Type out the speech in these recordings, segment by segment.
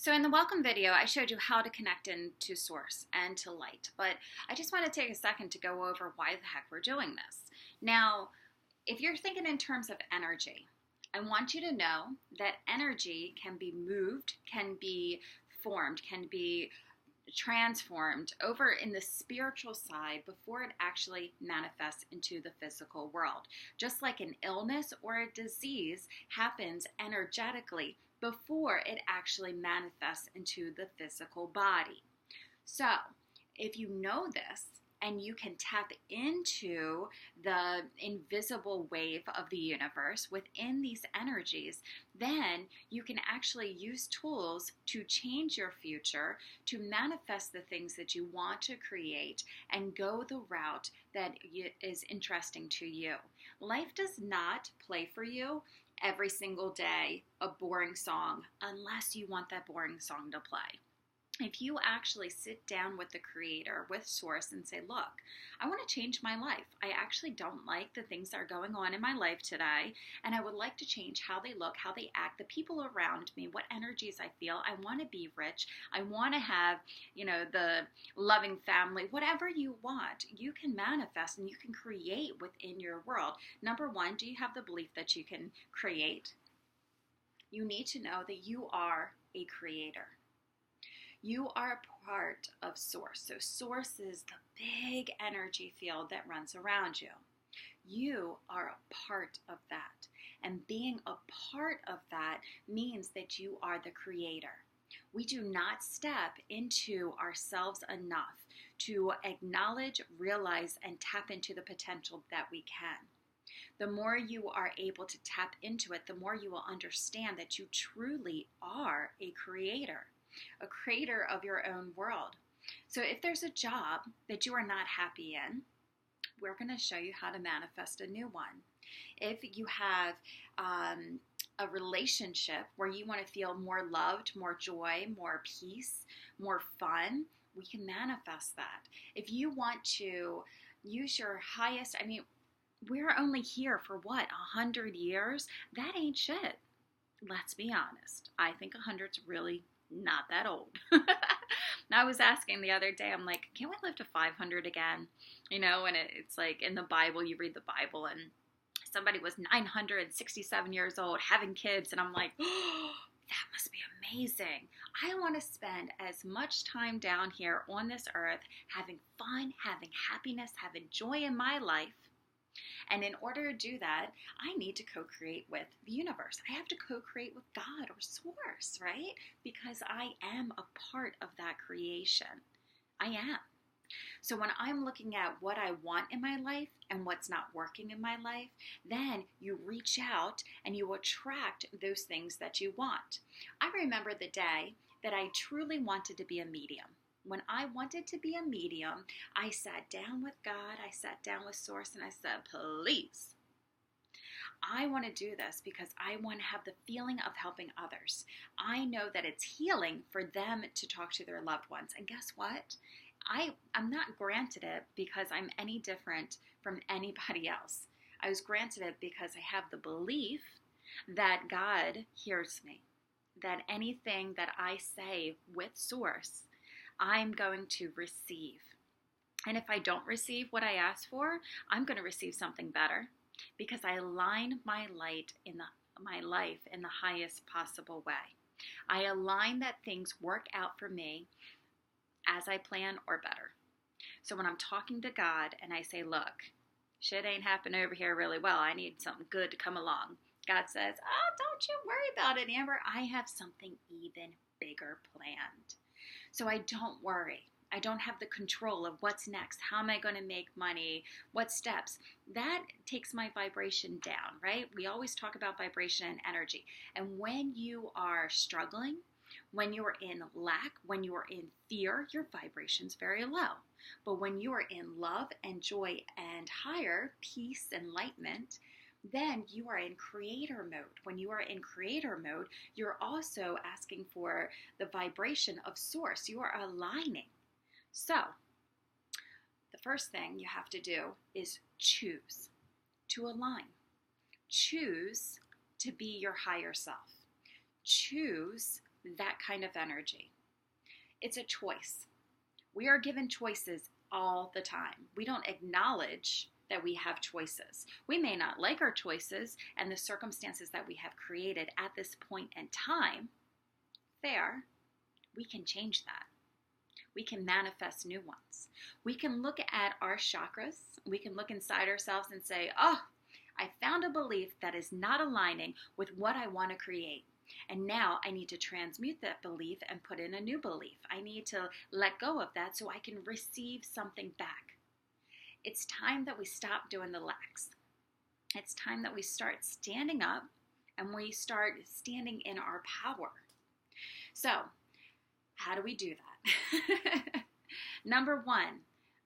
So in the welcome video, I showed you how to connect into source and to light, but I just want to take a second to go over why the heck we're doing this. Now, if you're thinking in terms of energy, I want you to know that energy can be moved, can be formed, can be transformed over in the spiritual side before it actually manifests into the physical world. Just like an illness or a disease happens energetically before it actually manifests into the physical body. So, if you know this and you can tap into the invisible wave of the universe within these energies, then you can actually use tools to change your future, to manifest the things that you want to create, and go the route that is interesting to you. Life does not play for you every single day a boring song unless you want that boring song to play. If you actually sit down with the creator, with source, and say, look, I want to change my life. I actually don't like the things that are going on in my life today, and I would like to change how they look, how they act, the people around me, what energies I feel. I want to be rich. I want to have, the loving family. Whatever you want, you can manifest and you can create within your world. Number one, do you have the belief that you can create? You need to know that you are a creator. You are a part of source. So source is the big energy field that runs around you. You are a part of that. And being a part of that means that you are the creator. We do not step into ourselves enough to acknowledge, realize, and tap into the potential that we can. The more you are able to tap into it, the more you will understand that you truly are a creator of your own world. So if there's a job that you are not happy in, we're going to show you how to manifest a new one. If you have a relationship where you want to feel more loved, more joy, more peace, more fun, we can manifest that. If you want to use your highest, we're only here for 100 years? That ain't shit. Let's be honest. I think 100's really not that old. I was asking the other day, I'm like, can't we live to 500 again? And it's like in the Bible, you read the Bible and somebody was 967 years old having kids. And I'm like, oh, that must be amazing. I want to spend as much time down here on this earth having fun, having happiness, having joy in my life. And in order to do that, I need to co-create with the universe. I have to co-create with God or source, right? Because I am a part of that creation. I am. So when I'm looking at what I want in my life and what's not working in my life, then you reach out and you attract those things that you want. I remember the day that I truly wanted to be a medium. When I wanted to be a medium, I sat down with God, I sat down with Source, and I said, please, I want to do this because I want to have the feeling of helping others. I know that it's healing for them to talk to their loved ones. And guess what? I'm not granted it because I'm any different from anybody else. I was granted it because I have the belief that God hears me, that anything that I say with Source, I'm going to receive. And if I don't receive what I ask for, I'm going to receive something better because I align my light in my life in the highest possible way. I align that things work out for me as I plan or better. So when I'm talking to God and I say, look, shit ain't happening over here really well. I need something good to come along. God says, oh, don't you worry about it, Amber. I have something even bigger planned. So I don't worry. I don't have the control of what's next. How am I going to make money? What steps? That takes my vibration down, right? We always talk about vibration and energy. And when you are struggling, when you are in lack, when you are in fear, your vibration's very low. But when you are in love and joy and higher, peace, enlightenment, then you are in creator mode. When you are in creator mode, you're also asking for the vibration of source. You are aligning. So, the first thing you have to do is choose to align. Choose to be your higher self. Choose that kind of energy. It's a choice. We are given choices all the time. We don't acknowledge that we have choices. We may not like our choices and the circumstances that we have created at this point in time. Fair. We can change that. We can manifest new ones. We can look at our chakras. We can look inside ourselves and say, oh, I found a belief that is not aligning with what I want to create. And now I need to transmute that belief and put in a new belief. I need to let go of that so I can receive something back. It's time that we stop doing the lax. It's time that we start standing up and we start standing in our power. So, how do we do that? Number one,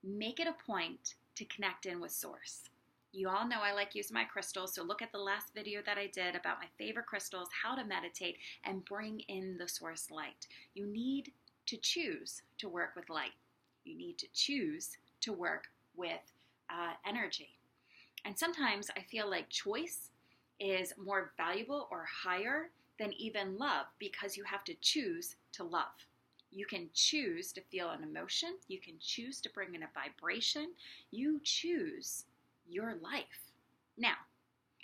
make it a point to connect in with Source. You all know I like using my crystals, so look at the last video that I did about my favorite crystals, how to meditate and bring in the Source light. You need to choose to work with light. You need to choose to work with energy. And sometimes I feel like choice is more valuable or higher than even love because you have to choose to love. You can choose to feel an emotion. You can choose to bring in a vibration. You choose your life. Now,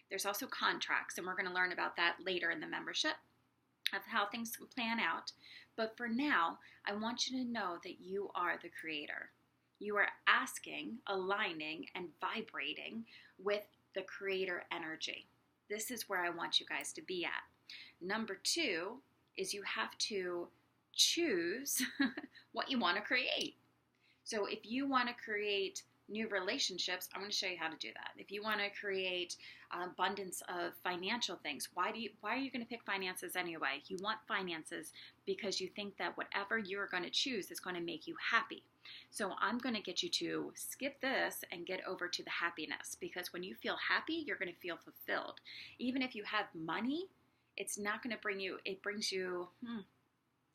there's also contracts, and we're going to learn about that later in the membership of how things plan out. But for now, I want you to know that you are the creator. You are asking, aligning, and vibrating with the creator energy. This is where I want you guys to be at. Number two is you have to choose what you want to create. So if you want to create new relationships, I'm going to show you how to do that. If you want to create abundance of financial things, why are you going to pick finances anyway? You want finances because you think that whatever you're going to choose is going to make you happy. So I'm going to get you to skip this and get over to the happiness, because when you feel happy, you're going to feel fulfilled. Even if you have money, it's not going to bring you, it brings you,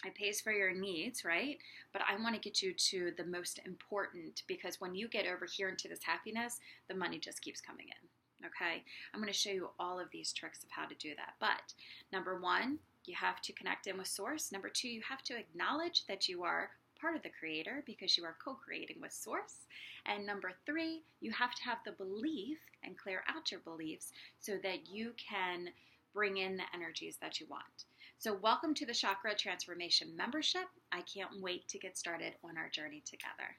it pays for your needs, right? But I want to get you to the most important, because when you get over here into this happiness, the money just keeps coming in, okay? I'm going to show you all of these tricks of how to do that. But number one, you have to connect in with Source. Number two, you have to acknowledge that you are part of the creator because you are co-creating with Source. And number three, you have to have the belief and clear out your beliefs so that you can bring in the energies that you want. So welcome to the Chakra Transformation membership. I can't wait to get started on our journey together.